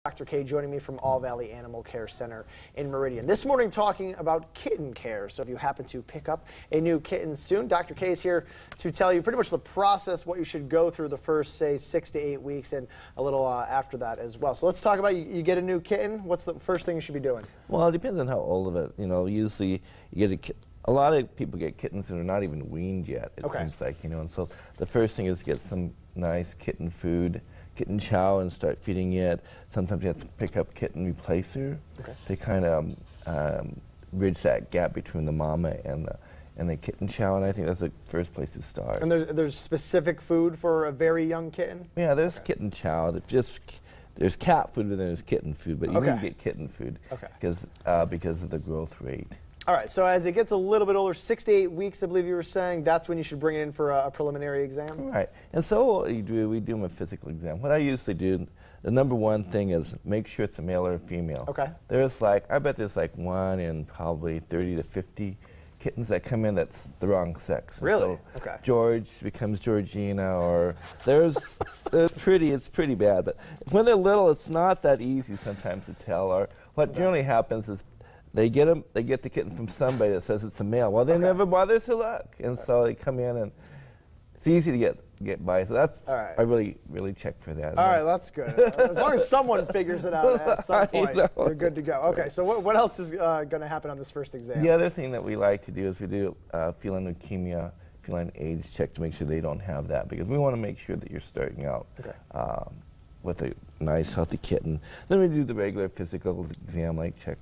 Dr. K joining me from All Valley Animal Care Center in Meridian. This morning talking about kitten care. So if you happen to pick up a new kitten soon, Dr. K is here to tell you pretty much the process, what you should go through the first, say, 6 to 8 weeks and a little after that as well. So let's talk about you get a new kitten. What's the first thing you should be doing? Well, it depends on how old of it. You know, usually you get a lot of people get kittens that are not even weaned yet, it seems like, you know. And so the first thing is get some nice kitten food, kitten chow, and start feeding it. Sometimes you have to pick up kitten replacer to kind of bridge that gap between the mama and the kitten chow, and I think that's the first place to start. And there's specific food for a very young kitten? Yeah, there's kitten chow. There's cat food and there's kitten food, but you need to get kitten food because of the growth rate. All right, so as it gets a little bit older, 6 to 8 weeks, I believe you were saying, that's when you should bring it in for a preliminary exam? Right, and so what we do them a physical exam. What I usually do, the number one thing is make sure it's a male or a female. Okay. There's I bet there's like 1 in probably 30 to 50 kittens that come in that's the wrong sex. Really? So George becomes Georgina, or it's pretty bad. But when they're little, it's not that easy sometimes to tell. Or what generally happens is they get the kitten from somebody that says it's a male. Well, they never bother to look, and so they come in, and it's easy to get by. So that's I really check for that. All right, that's good. As long as someone figures it out at some point, you're good to go. Okay, so what else is going to happen on this first exam? The other thing that we like to do is we do feline leukemia, feline age check to make sure they don't have that, because we want to make sure that you're starting out with a nice healthy kitten. Then we do the regular physical exam, like check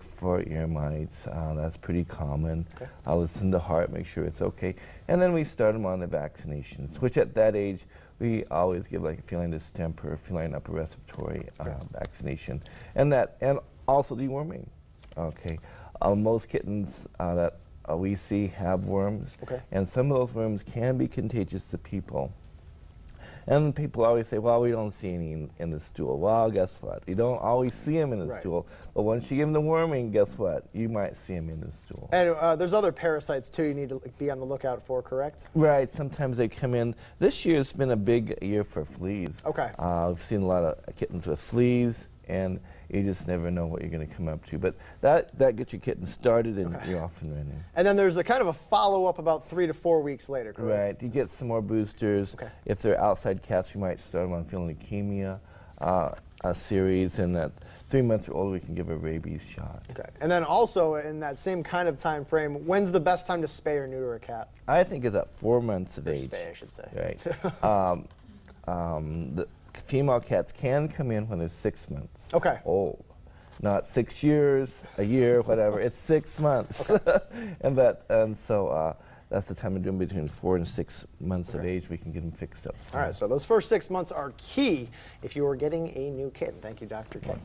for ear mites. That's pretty common. I'll listen to heart, make sure it's okay. And then we start them on the vaccinations, which at that age, we always give like a feline distemper, feline upper respiratory vaccination. And also deworming. Most kittens that we see have worms, and some of those worms can be contagious to people. And people always say, well, we don't see any in the stool. Well, guess what? You don't always see them in the stool. But once you give them the worming, guess what? You might see them in the stool. And there's other parasites, too, you need to be on the lookout for, correct? Right. Sometimes they come in. This year's been a big year for fleas. We've seen a lot of kittens with fleas, and you just never know what you're going to come up to. But that gets your kitten started, and you're off and running. And then there's a kind of a follow-up about 3 to 4 weeks later, correct? Right. You get some more boosters. If they're outside cats, you might start them on feline leukemia, a series, and at 3 months or older, we can give a rabies shot. And then also, in that same kind of time frame, when's the best time to spay or neuter a cat? I think it's at 4 months of age. Spay, I should say. Right. The female cats can come in when they're 6 months old. Not 6 years, a year, whatever. It's 6 months. and so that's the time of doing between 4 and 6 months of age. We can get them fixed up. All right, so those first 6 months are key if you are getting a new kitten. Thank you, Dr. K.